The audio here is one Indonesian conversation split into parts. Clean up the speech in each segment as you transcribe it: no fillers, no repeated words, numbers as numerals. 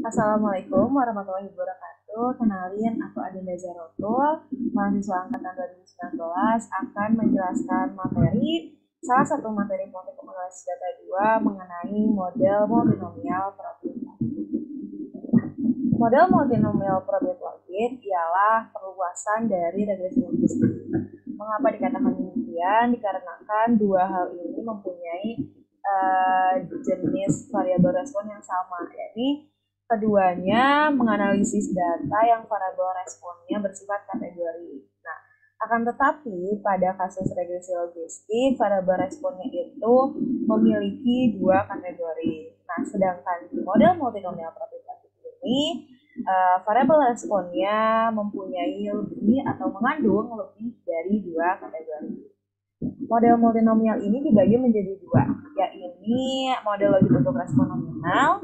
Assalamualaikum warahmatullahi wabarakatuh. Kenalin, aku Adinda Zarotul, mahasiswa angkatan 2019 akan menjelaskan materi salah satu materi praktikum analisis data 2 mengenai model multinomial probabilitas. Model multinomial probabilitas ialah perluasan dari regresi logistik. Mengapa dikatakan demikian? Dikarenakan dua hal ini mempunyai jenis variabel respon yang sama, yakni keduanya menganalisis data yang variabel responnya bersifat kategori. Nah, akan tetapi pada kasus regresi logistik, variabel responnya itu memiliki dua kategori. Nah, sedangkan di model multinomial probabilitas ini, variabel responnya mempunyai lebih atau mengandung lebih dari dua kategori. Model multinomial ini dibagi menjadi dua, yakni model logik untuk respon nominal,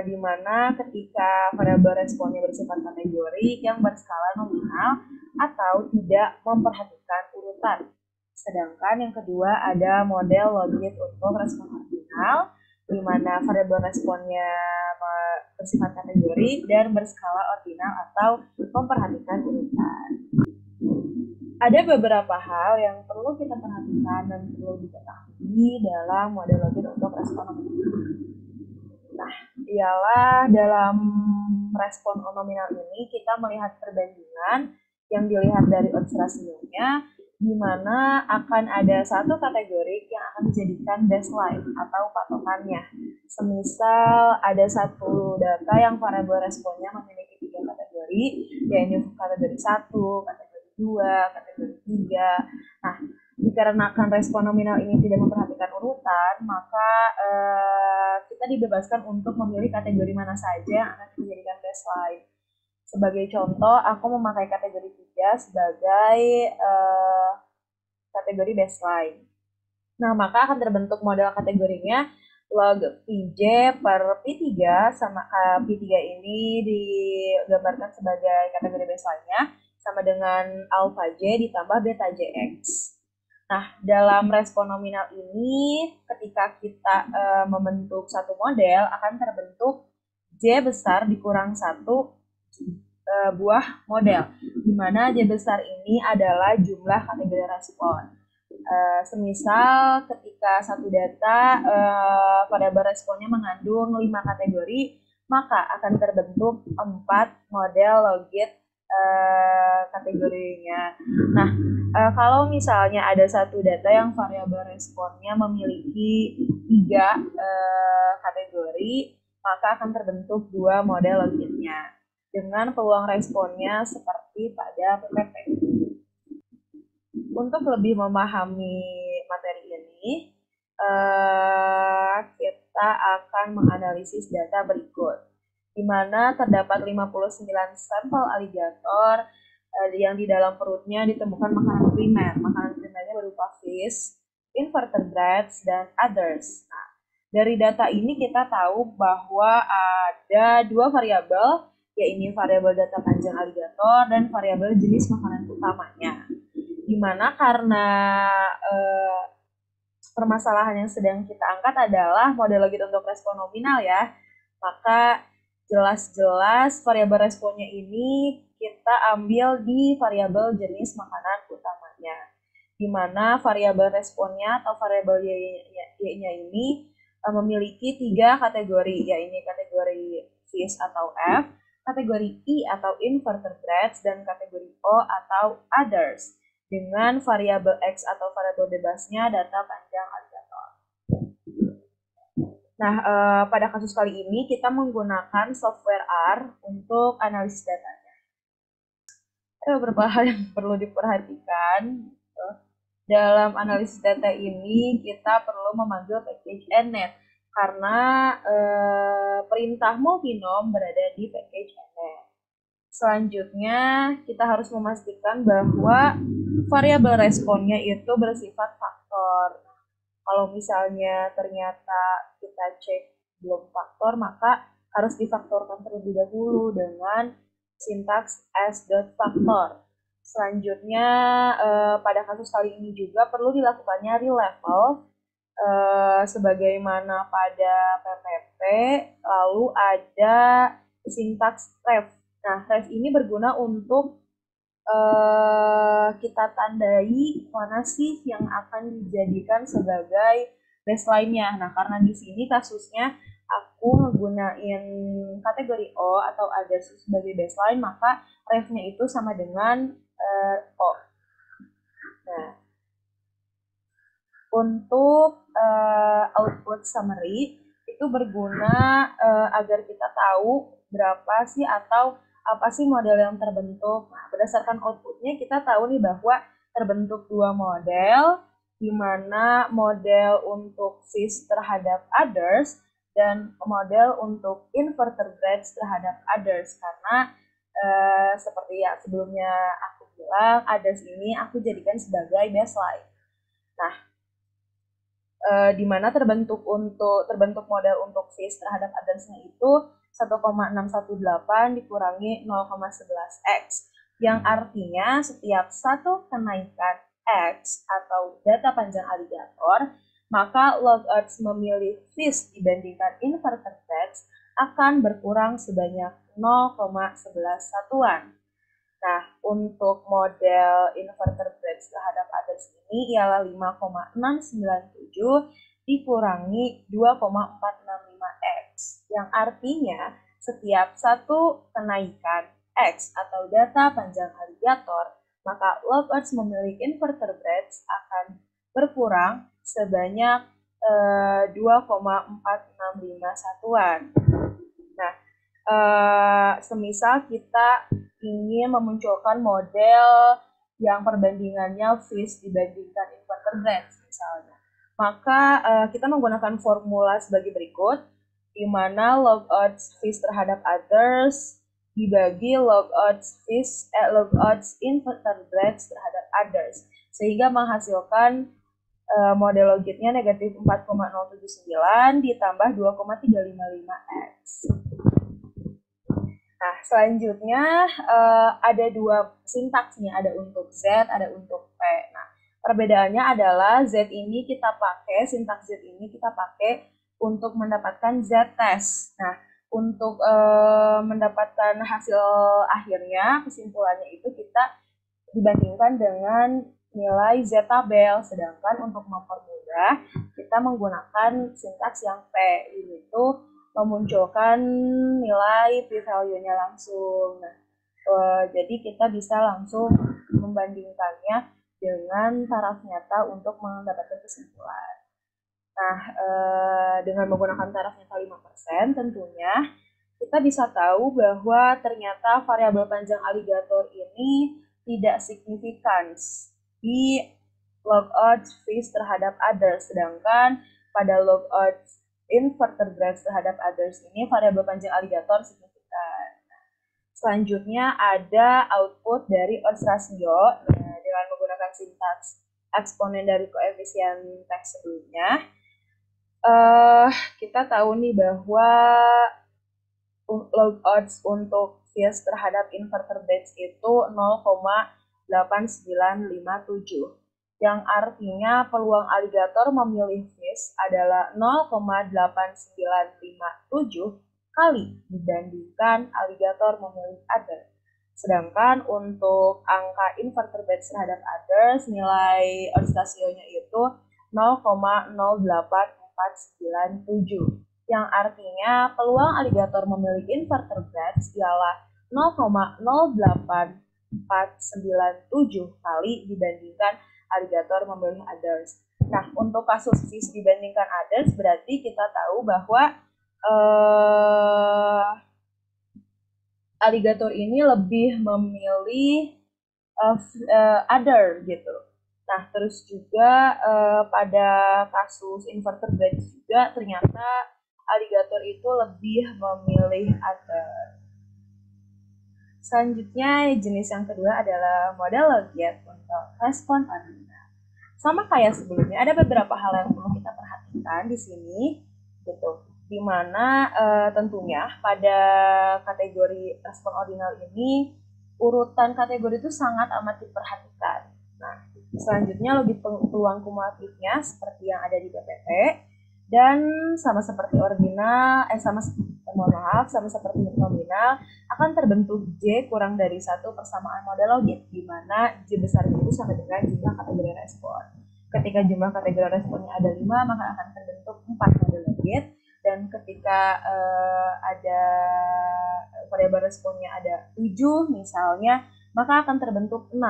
di mana ketika variabel responnya bersifat kategori yang berskala nominal atau tidak memperhatikan urutan. Sedangkan yang kedua ada model logik untuk respon ordinal, di mana variabel responnya bersifat kategori dan berskala ordinal atau memperhatikan urutan. Ada beberapa hal yang perlu kita perhatikan dan perlu diketahui dalam model logik untuk respon nominal. Nah, ialah dalam respon nominal ini kita melihat perbandingan yang dilihat dari observasinya, di mana akan ada satu kategori yang akan dijadikan baseline atau patokannya. Semisal ada satu data yang variabel responnya memiliki tiga kategori, yaitu kategori 1, kategori 2, kategori 3. Nah, dikarenakan respon nominal ini tidak memperhatikan urutan, maka kita dibebaskan untuk memilih kategori mana saja yang akan dijadikan baseline. Sebagai contoh, aku memakai kategori 3 sebagai kategori baseline. Nah, maka akan terbentuk model kategorinya log Pj per P3 sama P3 ini digambarkan sebagai kategori baseline-nya sama dengan alpha J ditambah beta Jx. Nah, dalam respon nominal ini, ketika kita membentuk satu model, akan terbentuk J besar dikurang 1 buah model, di mana J besar ini adalah jumlah kategori respon. Semisal ketika satu data variabel responnya mengandung 5 kategori, maka akan terbentuk 4 model logit kategorinya. Nah, kalau misalnya ada satu data yang variabel responnya memiliki 3 kategori, maka akan terbentuk 2 model logitnya dengan peluang responnya seperti pada PPT. Untuk lebih memahami materi ini, kita akan menganalisis data berikut, di mana terdapat 59 sampel aligator yang di dalam perutnya ditemukan makanan primer. Makanan primernya berupa fish, invertebrates, dan others. Nah, dari data ini kita tahu bahwa ada dua variabel, yaitu variabel data panjang aligator dan variabel jenis makanan utamanya. Dimana karena permasalahan yang sedang kita angkat adalah model logit untuk respon nominal ya, maka jelas-jelas variabel responnya ini kita ambil di variabel jenis makanan utamanya, dimana variabel responnya atau variabel y-nya ini memiliki 3 kategori, yaitu kategori fish atau F, kategori I atau invertebrates, dan kategori O atau others, dengan variabel X atau variabel bebasnya data panjang aligator. Nah, pada kasus kali ini kita menggunakan software R untuk analisis datanya. Ada beberapa hal yang perlu diperhatikan. Dalam analisis data ini kita perlu memanggil package nnet karena perintah multinom berada di package nnet. Selanjutnya, kita harus memastikan bahwa variabel responnya itu bersifat faktor. Kalau misalnya ternyata kita cek belum faktor, maka harus difaktorkan terlebih dahulu dengan sintaks s.factor. Selanjutnya, pada kasus kali ini juga perlu dilakukannya relevel, sebagaimana pada PPP, lalu ada sintaks ref. Nah, ref ini berguna untuk kita tandai mana sih yang akan dijadikan sebagai baseline-nya. Nah, karena di sini kasusnya aku ngegunain kategori O atau others sebagai baseline, maka ref-nya itu sama dengan O. Nah, untuk output summary itu berguna agar kita tahu berapa sih atau apa sih model yang terbentuk. Nah, berdasarkan outputnya kita tahu nih bahwa terbentuk dua model, di mana model untuk cis terhadap others dan model untuk invertebrates terhadap others. Karena seperti yang sebelumnya aku bilang, others ini aku jadikan sebagai baseline. Nah, di mana terbentuk model untuk cis terhadap others-nya itu 1,618 dikurangi 0,11x, yang artinya setiap satu kenaikan x atau data panjang aligator, maka log odds memilih fish dibandingkan invertebrates akan berkurang sebanyak 0,11 satuan. Nah, untuk model invertebrates terhadap others ini ialah 5,697 dikurangi 2,465x, yang artinya setiap satu kenaikan x atau data panjang aligator, maka log odds memilih invertebrates akan berkurang sebanyak 2,465 satuan. Nah, semisal kita ingin memunculkan model yang perbandingannya fish dibandingkan invertebrates misalnya, maka kita menggunakan formula sebagai berikut, di mana log odds fish terhadap others dibagi log odds invertebrates terhadap others, sehingga menghasilkan model logitnya negatif 4,079 ditambah 2,355x. Nah, selanjutnya ada dua sintaksnya, ada untuk Z, ada untuk P. Nah, perbedaannya adalah Z ini kita pakai, sintaks Z ini kita pakai untuk mendapatkan Z-test. Nah, untuk mendapatkan hasil akhirnya, kesimpulannya itu kita dibandingkan dengan nilai Z-tabel, sedangkan untuk mempermudah kita menggunakan sintaks yang P, yaitu memunculkan nilai p-value-nya langsung. Nah, jadi kita bisa langsung membandingkannya dengan taraf nyata untuk mendapatkan kesimpulan. Nah, dengan menggunakan taraf nyata 5%, tentunya kita bisa tahu bahwa ternyata variabel panjang aligator ini tidak signifikan di log odds fish terhadap others, sedangkan pada log odds invertebrates terhadap others ini variabel panjang aligator signifikan. Selanjutnya ada output dari odds ratio dengan menggunakan sintaks eksponen dari koefisien teks sebelumnya. Kita tahu nih bahwa log odds untuk fish terhadap invertebrates itu 0,8957. Yang artinya peluang aligator memilih fish adalah 0,8957 kali dibandingkan aligator memilih other. Sedangkan untuk angka invertebrates terhadap others, nilai odds ratio-nya itu 0,08497. Yang artinya peluang aligator memilih invertebrates ialah 0,08497 kali dibandingkan aligator memilih others. Nah, untuk kasus fish dibandingkan others berarti kita tahu bahwa aligator ini lebih memilih other gitu. Nah, terus juga pada kasus invertebrates juga ternyata aligator itu lebih memilih other. Selanjutnya, jenis yang kedua adalah model logit untuk respon ordinal. Sama kayak sebelumnya, ada beberapa hal yang perlu kita perhatikan di sini, gitu. Dimana tentunya pada kategori respon ordinal ini, urutan kategori itu sangat amat diperhatikan. Nah, Selanjutnya logit peluang kumulatifnya seperti yang ada di PPT dan sama seperti ordinal, sama seperti nominal akan terbentuk J kurang dari 1 persamaan model logit, di mana J besar itu sama dengan jumlah kategori respon. Ketika jumlah kategori responnya ada 5, maka akan terbentuk 4 model logit, dan ketika ada variabel responnya ada 7 misalnya, maka akan terbentuk 6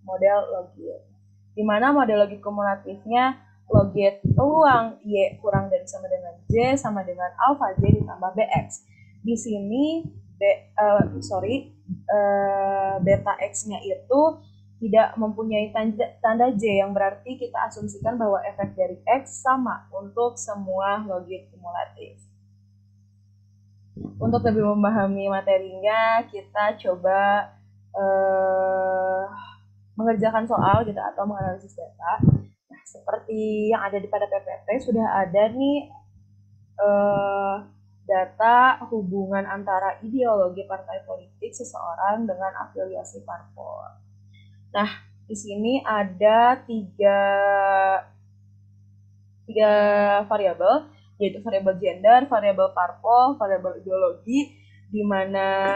model logit, di mana model logit kumulatifnya logit peluang Y kurang dari sama dengan J sama dengan alpha J ditambah BX. Di sini beta X-nya itu tidak mempunyai tanda J, yang berarti kita asumsikan bahwa efek dari X sama untuk semua logit kumulatif. Untuk lebih memahami materinya, kita coba mengerjakan soal gitu atau menganalisis data. Nah, seperti yang ada di pada PPT sudah ada nih data hubungan antara ideologi partai politik seseorang dengan afiliasi parpol. Nah, di sini ada tiga variabel, yaitu variabel gender, variabel parpol, variabel ideologi, di mana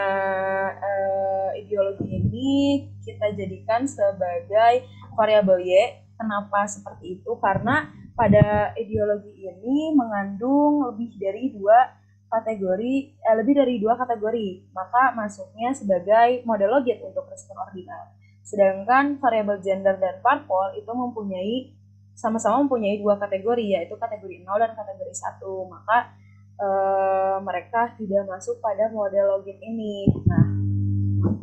ideologi ini kita jadikan sebagai variabel Y. Kenapa seperti itu? Karena pada ideologi ini mengandung lebih dari dua kategori, maka masuknya sebagai model logit untuk respon ordinal. Sedangkan variabel gender dan parpol itu sama-sama mempunyai dua kategori, yaitu kategori 0 dan kategori 1, maka mereka tidak masuk pada model logit ini. Nah,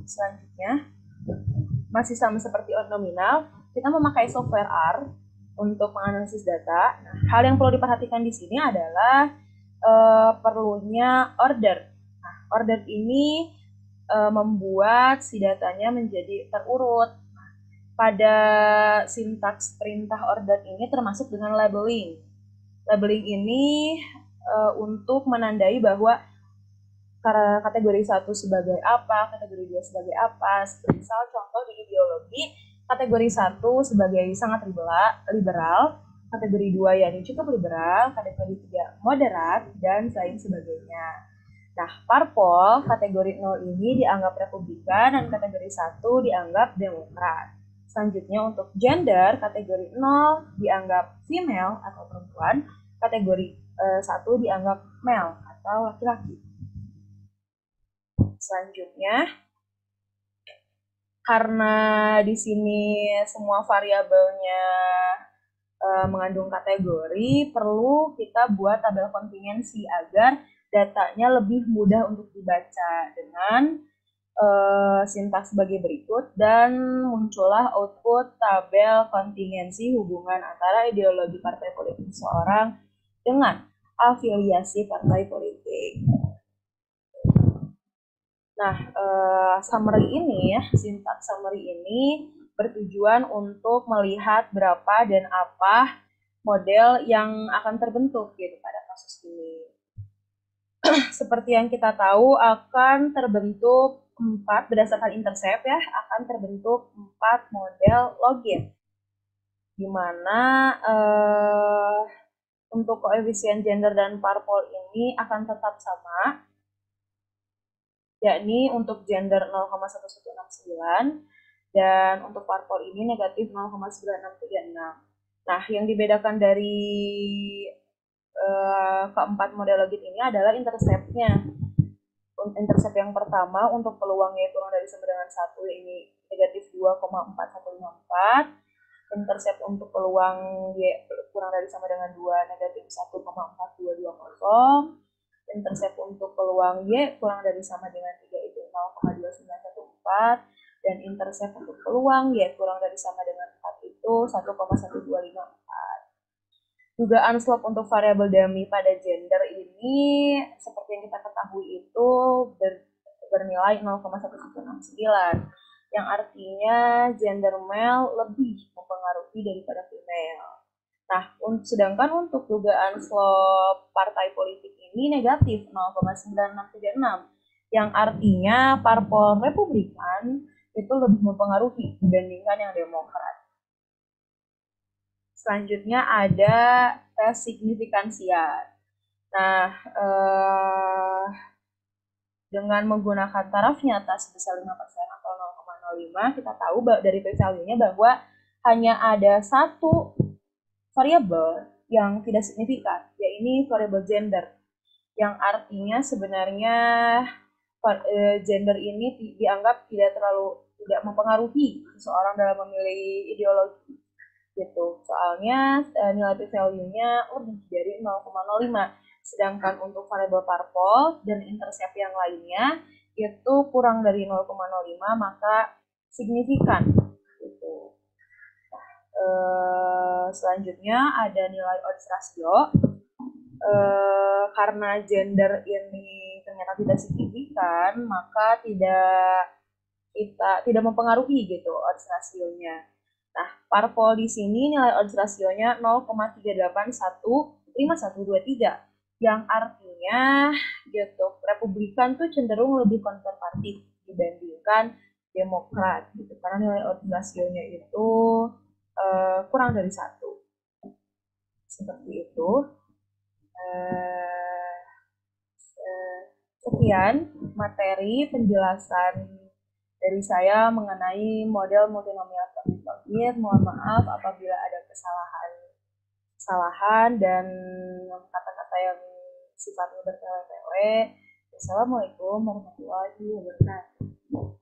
selanjutnya masih sama seperti nominal, kita memakai software R untuk menganalisis data. Nah, hal yang perlu diperhatikan di sini adalah perlunya order. Nah, order ini membuat si datanya menjadi terurut. Pada sintaks perintah order ini termasuk dengan labeling. Labeling ini untuk menandai bahwa kategori 1 sebagai apa, kategori 2 sebagai apa. Misal contoh di ideologi, kategori 1 sebagai sangat liberal, kategori 2 yakni cukup liberal, kategori 3 moderat, dan lain sebagainya. Nah, parpol kategori 0 ini dianggap republikan dan kategori 1 dianggap demokrat. Selanjutnya untuk gender, kategori 0 dianggap female atau perempuan, kategori 1 dianggap male atau laki-laki. Selanjutnya, karena di sini semua variabelnya mengandung kategori, perlu kita buat tabel kontingensi agar datanya lebih mudah untuk dibaca dengan sintaks sebagai berikut, dan muncullah output tabel kontingensi hubungan antara ideologi partai politik seseorang dengan afiliasi partai politik. Nah, summary ini ya, sintaks summary ini bertujuan untuk melihat berapa dan apa model yang akan terbentuk gitu pada kasus ini. Seperti yang kita tahu akan terbentuk 4 berdasarkan intercept ya, akan terbentuk 4 model logit, di mana untuk koefisien gender dan parpol ini akan tetap sama, yakni untuk gender 0,1169 dan untuk parpol ini negatif 0,9636. Nah, yang dibedakan dari keempat model logit ini adalah interceptnya. Intercept yang pertama untuk peluang Y kurang dari sama dengan 1, ini negatif 2,4154. Intercept untuk peluang Y kurang dari sama dengan 2, negatif 1,4220. Intercept untuk peluang Y kurang dari sama dengan 3 itu 0,2914. Dan intercept untuk peluang Y kurang dari sama dengan 4 itu 1,1254. Dugaan slope untuk variabel dummy pada gender ini seperti yang kita ketahui itu bernilai 0,1169, yang artinya gender male lebih mempengaruhi daripada female. Nah, sedangkan untuk dugaan slope partai politik ini negatif 0,9636, yang artinya parpol Republikan itu lebih mempengaruhi dibandingkan yang Demokrat. Selanjutnya ada tes signifikansia. Nah, dengan menggunakan taraf nyata sebesar 5% atau 0,05, kita tahu dari value-nya bahwa hanya ada satu variabel yang tidak signifikan, yaitu variabel gender, yang artinya sebenarnya gender ini dianggap tidak mempengaruhi seseorang dalam memilih ideologi gitu. Soalnya nilai p-value-nya lebih dari 0,05. Sedangkan untuk variabel parpol dan intercept yang lainnya itu kurang dari 0,05 maka signifikan gitu. Selanjutnya ada nilai odds ratio. Karena gender ini ternyata tidak signifikan, maka tidak mempengaruhi gitu odds rasionya. Nah, parpol di sini nilai odds rasionya 0,3815123 yang artinya gitu Republikan tuh cenderung lebih konservatif dibandingkan Demokrat gitu karena nilai odds rasionya itu kurang dari 1. Seperti itu. Sekian materi penjelasan dari saya mengenai model multinomial Tobit. Mohon maaf apabila ada kesalahan dan kata-kata yang sifatnya bertele-tele. Wassalamualaikum warahmatullahi wabarakatuh.